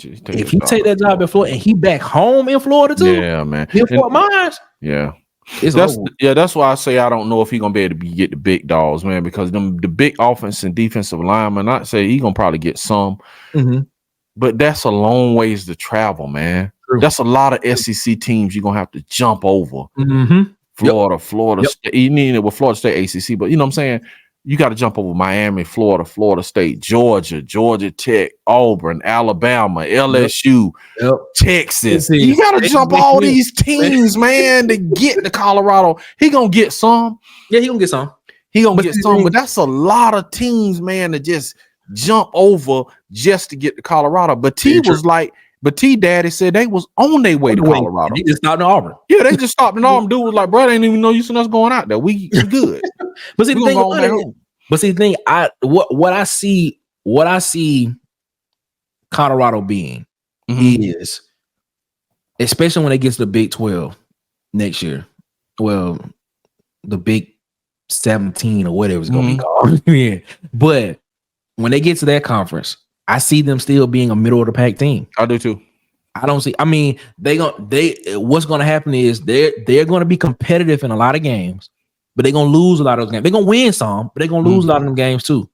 job at Florida and he back home in Florida too. Yeah, man. In Fort Myers. Yeah. That's why I say I don't know if he's gonna be able to get the big dogs, man, because the big offense and defensive linemen, I say he's gonna probably get some, but that's a long ways to travel, man. True. That's a lot of SEC teams you're gonna have to jump over. Florida State, you need it with Florida State ACC, but you know what I'm saying? You got to jump over Miami, Florida State, Georgia Tech, Auburn, Alabama, LSU, Texas. You got to jump all these teams, man, to get to Colorado. He gonna get some. Yeah, he gonna get some. But that's a lot of teams, man, to just jump over just to get to Colorado. But T Daddy said they was on their way to Colorado. He just stopped in Auburn. Yeah, they just stopped in Auburn. Dude was like, bro, I didn't even know you seen us going out there. We good. But see, the thing, what I see Colorado being is, especially when it gets to the Big 12 next year. Well, the Big 17 or whatever it's gonna be called. Yeah. But when they get to that conference, I see them still being a middle of the pack team. I do too. What's gonna happen is they're gonna be competitive in a lot of games, but they're gonna lose a lot of those games. They're gonna win some, but they're gonna lose a lot of them games too.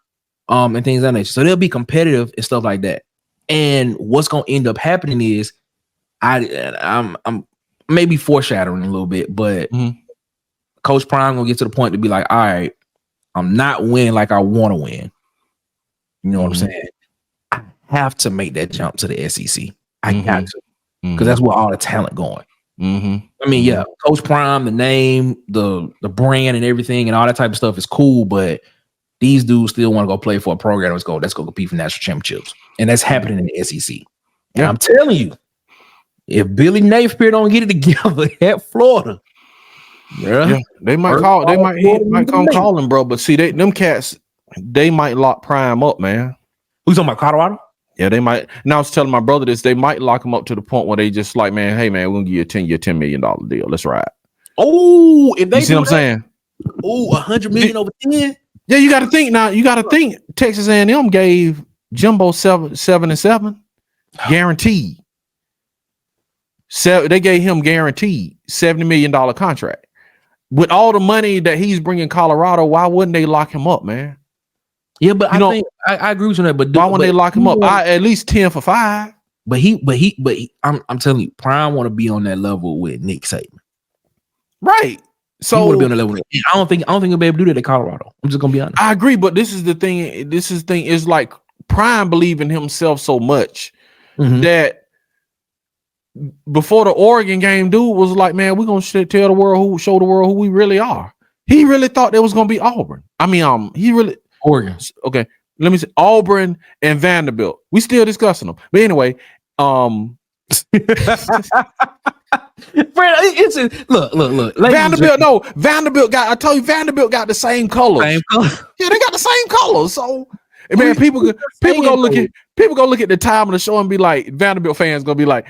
And things of that nature. So they'll be competitive and stuff like that. And what's gonna end up happening is I'm maybe foreshadowing a little bit, but Coach Prime gonna get to the point to be like, all right, I'm not winning like I want to win. You know what I'm saying? I have to make that jump to the SEC. I got to, because that's where all the talent going. I mean, yeah, Coach Prime, the name, the brand, and everything, and all that type of stuff is cool, but these dudes still want to go play for a program that's go compete for national championships, and that's happening in the SEC. And I'm telling you, if Billy Napier don't get it together at Florida, they might call. He might come calling, bro. But see, them cats, they might lock Prime up, man. Who's talking about Colorado? Yeah, they might. And I was telling my brother this. They might lock him up to the point where they just like, man, hey, man, we're gonna give you a 10-year, $10 million deal. Let's ride. Oh, if they see what I'm saying? Oh, $100 million over 10. Yeah, you got to think now. You got to think. Texas A&M gave Jimbo 7 guaranteed. They gave him guaranteed $70 million contract. With all the money that he's bringing Colorado, why wouldn't they lock him up, man? Yeah, but I agree with you on that. But why wouldn't they lock him up? At least 10 for 5. But I'm telling you, Prime want to be on that level with Nick Saban. Right. So he want to be on that level. I don't think he'll be able to do that at Colorado. I'm just gonna be honest. I agree, but this is the thing. Is like Prime believe in himself so much that before the Oregon game, dude was like, man, we're gonna show the world who we really are. He really thought there was gonna be Auburn. I mean, he really Oregon. Okay, let me say Auburn and Vanderbilt. We still discussing them, but anyway, Look. Vanderbilt got. I told you, Vanderbilt got the same colors. Yeah, they got the same colors. So, man, people go look at the time of the show and be like, Vanderbilt fans gonna be like,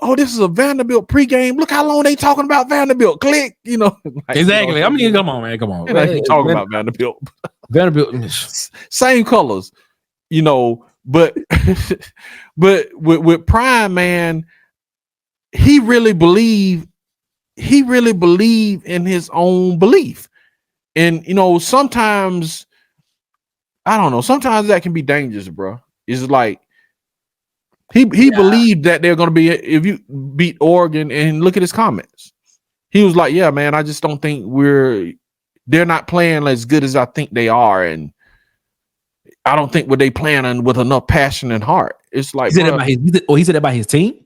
oh, this is a Vanderbilt pregame. Look how long they talking about Vanderbilt. Click, like, exactly. I mean, come on, man, come on. Talking about Vanderbilt. Vanderbilt, same colors, but with Prime, man. He really believed in his own belief. And sometimes I don't know, sometimes that can be dangerous, bro. It's like he believed that they're gonna be, if you beat Oregon, and look at his comments. He was like, yeah, man, I just don't think they're not playing as good as I think they are, and I don't think they playing with enough passion and heart. It's like he said that about his team.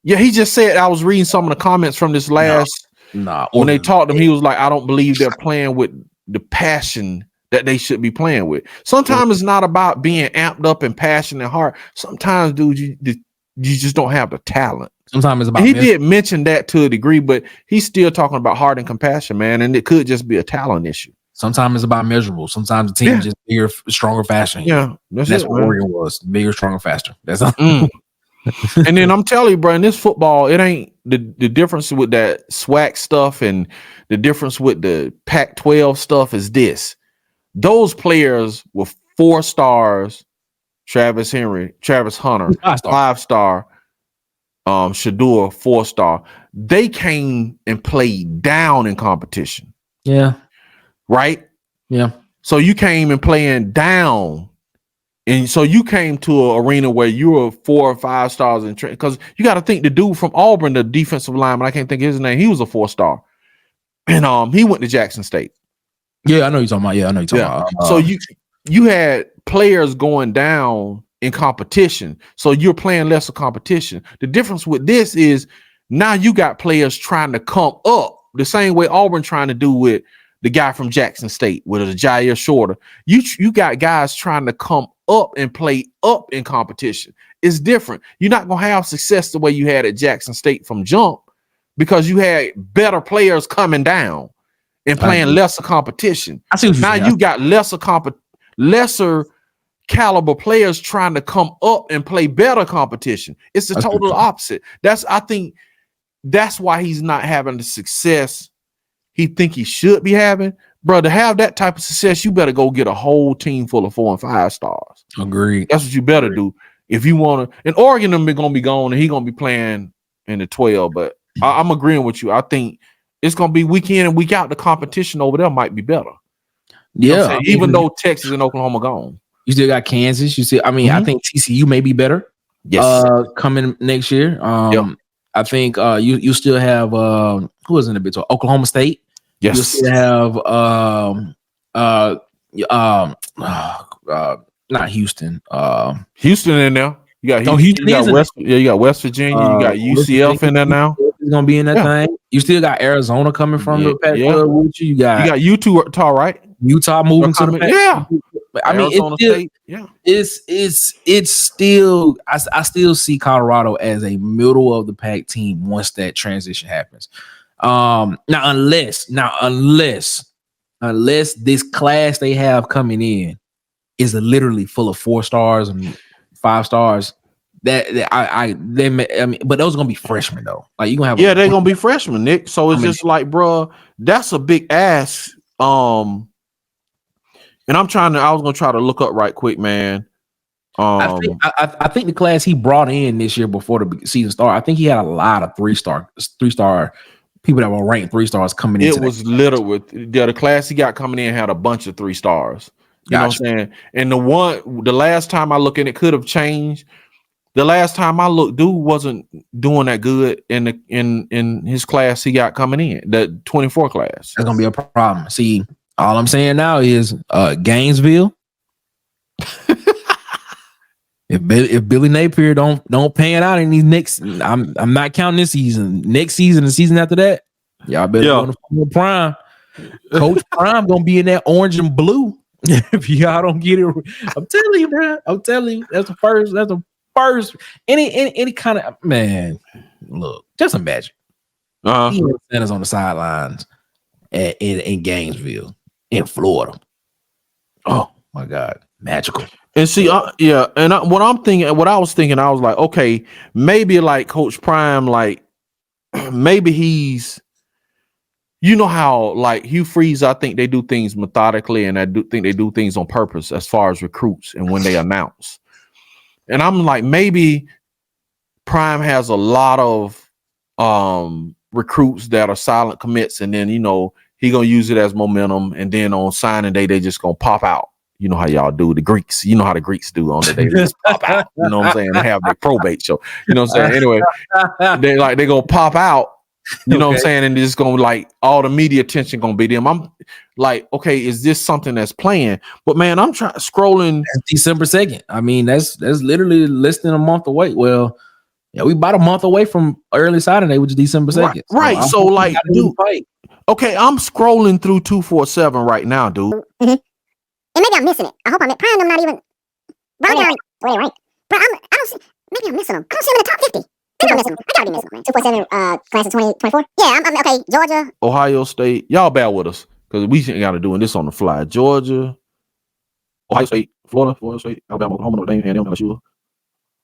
Yeah, he just said, I was reading some of the comments from this last when they talked to him, he was like, I don't believe they're playing with the passion that they should be playing with. Sometimes it's not about being amped up and passion and heart. Sometimes, dude, you just don't have the talent. Sometimes it's about he did mention that to a degree, but he's still talking about heart and compassion, man, and it could just be a talent issue. Sometimes it's about measurables. Sometimes the team is just bigger, stronger, faster. Yeah, that's what Oregon was. Bigger, stronger, faster. That's And then I'm telling you, bro, in this football, it ain't the difference with that SWAC stuff and the difference with the Pac-12 stuff is this. Those players were 4 stars, Travis Hunter, 5-star, Shador, 4-star. They came and played down in competition. Yeah. Right? Yeah. So you came and playing down. And so you came to an arena where you were 4 or 5 stars in because you got to think the dude from Auburn, the defensive lineman, I can't think of his name. He was a 4-star, and he went to Jackson State. Yeah, I know you're talking about. Yeah, I know you're talking about. So you had players going down in competition, so you're playing lesser competition. The difference with this is now you got players trying to come up the same way Auburn trying to do with the guy from Jackson State with a Jair Shorter. You got guys trying to come up and play up in competition. It's different. You're not gonna have success the way you had at Jackson State from jump because you had better players coming down and playing lesser competition. I see what now you got lesser caliber players trying to come up and play better competition. It's the total opposite. I think that's why he's not having the success he think he should be having. Bro, to have that type of success, you better go get a whole team full of 4 and 5 stars. Agreed. That's what you better do if you want to. And Oregon them are gonna be gone, and he's gonna be playing in the 12. But I'm agreeing with you. I think it's gonna be week in and week out. The competition over there might be better. Yeah, even though Texas and Oklahoma gone, you still got Kansas. You see, I mean, I think TCU may be better. Yes, coming next year. I think you still have who is in the Big 12? Oklahoma State. Yes. You still have not Houston. Houston in there. You got Houston. Houston you got is in West. Yeah, you got West Virginia. You got UCF in there now. It's gonna be in that thing. You still got Arizona coming from the Pac-12 with you. You got Utah, right? Utah moving to the Pac. Yeah. I mean, Arizona State. Yeah. It's still. I still see Colorado as a middle of the pack team once that transition happens. Now unless this class they have coming in is literally full of 4 stars and 5 stars. But those are gonna be freshmen though. Like you gonna have they're gonna be freshmen, Nick. So it's just like, bro, that's a big ask. And I was gonna try to look up right quick, man. I think the class he brought in this year before the season started, I think he had a lot of 3-star people that were ranked 3 stars coming in. It was little with the class he got coming in had a bunch of 3 stars. You know what I'm saying? And the last time I looked, and it could have changed. The last time I looked, dude wasn't doing that good in his class he got coming in, the 24 class. That's gonna be a problem. See, all I'm saying now is Gainesville. If Billy Napier don't pan out in these next, I'm not counting this season. Next season, the season after that, y'all better go to Prime. Coach Prime gonna be in that orange and blue. If y'all don't get it, I'm telling you, bro. I'm telling you, that's the first. Any kind of man. Look, just imagine. Centers on the sidelines in Gainesville, in Florida. Oh my God, magical. And see, what I was thinking, I was like, okay, maybe like Coach Prime, like maybe he's, you know how like Hugh Freeze, I think they do things methodically, and I do think they do things on purpose as far as recruits and when they announce. And I'm like, maybe Prime has a lot of recruits that are silent commits, and then he gonna use it as momentum, and then on signing day they just gonna pop out. You know how y'all do, the Greeks. You know how the Greeks do on the day. They just pop out. You know what I'm saying? They have their probate show. You know what I'm saying? Anyway, they gonna pop out. You know what I'm saying? And it's gonna like all the media attention gonna be them. I'm like, okay, is this something that's playing? But man, I'm scrolling. That's December 2nd. I mean, that's literally less than a month away. Well, yeah, we about a month away from early signing day, which is December 2nd. Right. So like, dude, okay, I'm scrolling through 247 right now, dude. Mm-hmm. And maybe I'm missing it. I hope I'm Prime. I'm not even. Bro, right. Bro, I don't see. Maybe I'm missing them. I don't see them in the top 50. I gotta be missing them, man. 247 class of 2024. Yeah, I'm okay. Georgia, Ohio State. Y'all bear with us because we got to doing this on the fly. Georgia, Ohio State, Florida State, Alabama, Oklahoma, Notre Dame, LSU,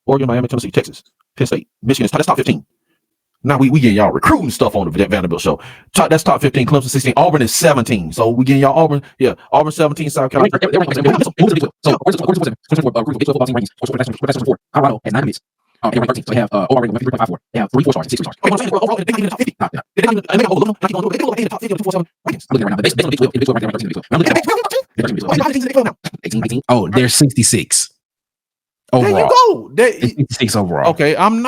Oregon, Miami, Tennessee, Texas, Penn State, Michigan. That's top 15. Now we getting y'all recruiting stuff on the Vanderbilt show. That's top 15. Clemson 16. Auburn is 17. So we getting y'all Auburn. Yeah, Auburn 17. South Carolina. Colorado has 9 commits. They rank 13. So they have Oregon 3.54. They have 3 4 stars and 6 stars. Looking right now, based on the Big 12 right there. Oh, they're 66. Overall. There you go. 66 overall. Okay, I'm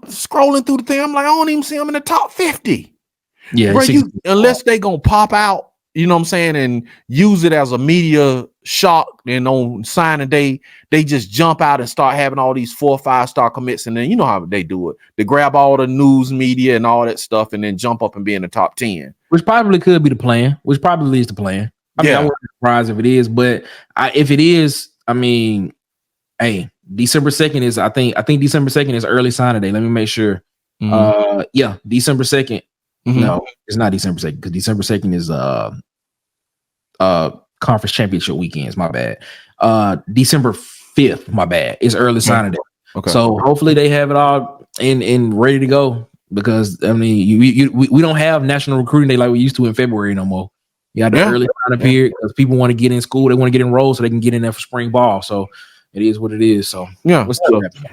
scrolling through the thing. I'm like, I don't even see them in the top 50. Yeah, bro, unless they gonna pop out, you know what I'm saying, and use it as a media shock, and on signing day, they just jump out and start having all these 4 or 5 star commits, and then you know how they do it. They grab all the news media and all that stuff, and then jump up and be in the top 10. Which probably could be the plan. Which probably is the plan. I mean, I wouldn't be surprised if it is, but if it is, I mean, hey, December 2nd is, I think December 2nd is early signing day. Let me make sure. Yeah, December 2nd. Mm-hmm. No, it's not December 2nd because December 2nd is conference championship weekends. My bad. December 5th, my bad. It's early signing day. Okay. So hopefully they have it all in ready to go, because I mean we don't have national recruiting day like we used to in February no more. You got the early signing period because people want to get in school, they want to get enrolled so they can get in there for spring ball. So it is what it is. So yeah,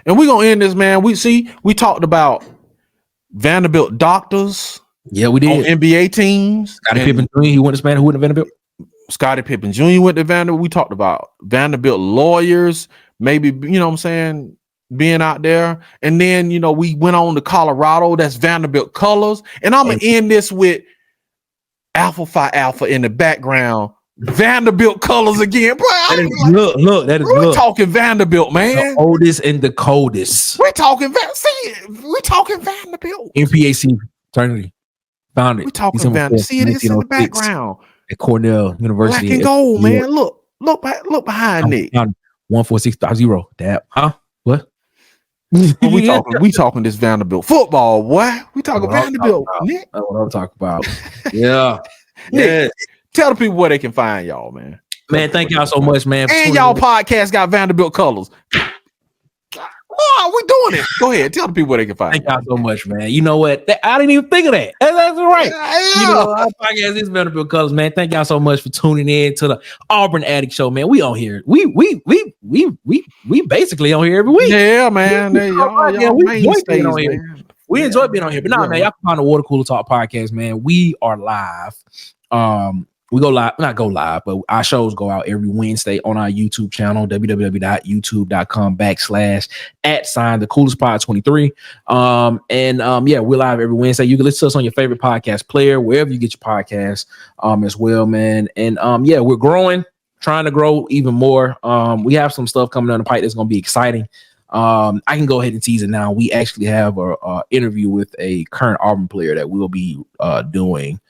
and we're gonna end this, man. We talked about Vanderbilt doctors. Yeah, we did. On NBA teams. Scottie Pippen Jr. He went to Spain. Who went to Vanderbilt? Scottie Pippen Jr. went to Vanderbilt. We talked about Vanderbilt lawyers, maybe, you know what I'm saying, being out there. And then, you know, we went on to Colorado. That's Vanderbilt colors. And I'm going to end this with Alpha Phi Alpha in the background. Vanderbilt colors again, bro. Look, that is we're talking Vanderbilt, man. The oldest and the coldest. We're talking Vanderbilt. MPAC fraternity founded. We're talking Vanderbilt. See this in the background at Cornell University. Black and gold, man. Look behind Nick. 14650. That what? We talking this Vanderbilt football, boy. We talking Vanderbilt, Nick. That's what I'm talking about. Yeah. Nick, tell the people where they can find y'all, man. Man, thank y'all so much, man. And y'all podcast got Vanderbilt colors. Oh, we doing it. Go ahead. Tell the people where they can find Thank y'all so much, man. You know what? I didn't even think of that. That's right. Yeah. You know, our podcast is Vanderbilt Colors, man. Thank y'all so much for tuning in to the Auburn Addict Show, man. We on here. We basically on here every week. Yeah, man. We enjoy being on here. But man, y'all can find the Water Cooler Talk podcast, man. We are live. We go live, not go live, but our shows go out every Wednesday on our YouTube channel, www.youtube.com/@the coolest pod 23. We're live every Wednesday. You can listen to us on your favorite podcast player, wherever you get your podcasts, as well, man. And we're growing, trying to grow even more. We have some stuff coming down the pipe that's going to be exciting. I can go ahead and tease it now. We actually have a interview with a current Auburn player that we'll be doing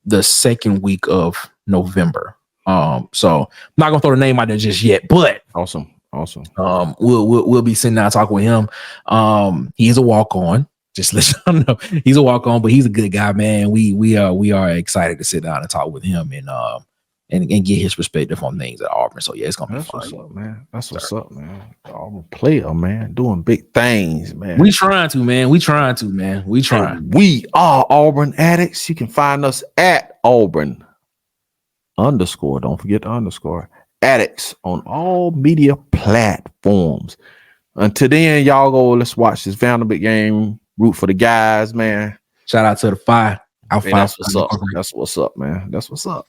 the second week of November. So I'm not gonna throw the name out there just yet, but awesome. We'll be sitting down talking with him. He's a walk-on. Just let you know, he's a walk-on, but he's a good guy, man. We are excited to sit down and talk with him and get his perspective on things at Auburn. So yeah, it's gonna be fun. What's up, man. That's what's up, man. Auburn player, man, doing big things, man. We trying to, man. We trying. We are Auburn Addicts. You can find us at Auburn _ don't forget the _ Addicts on all media platforms. Until then, y'all go. Let's watch this Vanderbilt game. Root for the guys, man. Shout out to the Phi. That's what's up. That's what's up, man. That's what's up,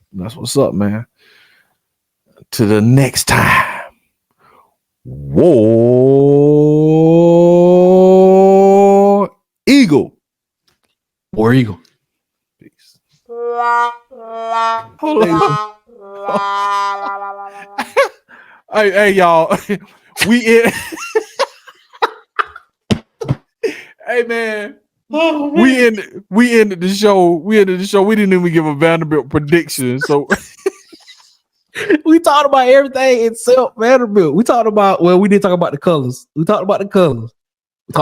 man. To the next time. War Eagle. Peace. Hold on. hey, y'all. We in. Hey, man. Oh, we ended the show. We didn't even give a Vanderbilt prediction. So we talked about everything except Vanderbilt. We didn't talk about the colors. We talked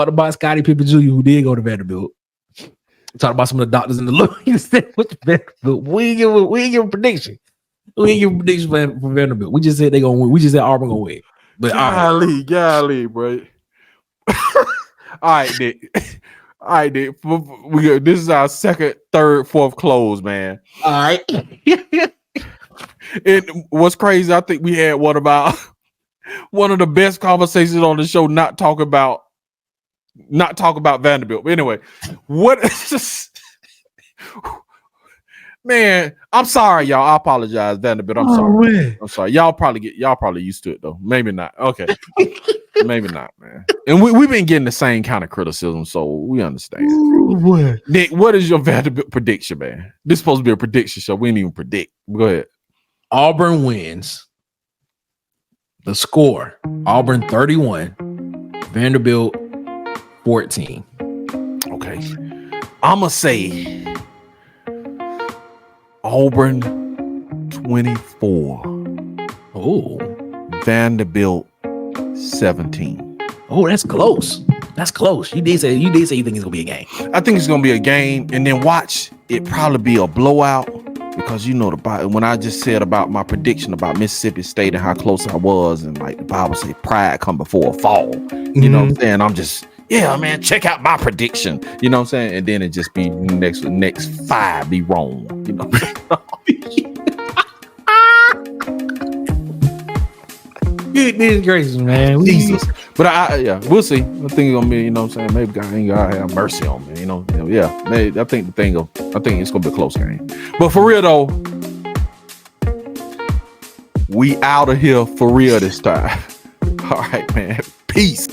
about Scottie Pippen Jr., who did go to Vanderbilt. We talked about some of the doctors in the look. You said what's Vanderbilt? We ain't give a prediction. We ain't give a prediction for Vanderbilt. We just said they gonna win. We just said Auburn gonna win. But golly, bro. All right, Nick. This is our second, third, fourth close, man. All right. And what's crazy, I think we had one of the best conversations on the show, not talk about Vanderbilt. But anyway, man, I'm sorry, y'all. I apologize, Vanderbilt. I'm sorry. Man. I'm sorry. Y'all probably used to it though. Maybe not. Okay. Maybe not, man. And we've been getting the same kind of criticism, so we understand. Ooh, Nick, what is your Vanderbilt prediction, man? This is supposed to be a prediction show. We didn't even predict. Go ahead. Auburn wins. The score: Auburn 31, Vanderbilt 14. Okay. I'ma say Auburn 24. Oh, Vanderbilt 17. Oh, that's close. That's close. You did say you think it's gonna be a game. I think it's gonna be a game, and then watch it probably be a blowout, because you know when I just said about my prediction about Mississippi State and how close I was, and like the Bible say pride come before a fall. You know what I'm saying? I'm just, yeah, man, check out my prediction. You know what I'm saying? And then it just be next 5 be wrong. You know. Goodness gracious, man. Jesus. But we'll see. I think it's gonna be, you know what I'm saying? Maybe God ain't gotta have mercy on me, you know. Yeah, maybe, I think it's gonna be a close game. But for real though, we out of here for real this time. All right, man. Peace.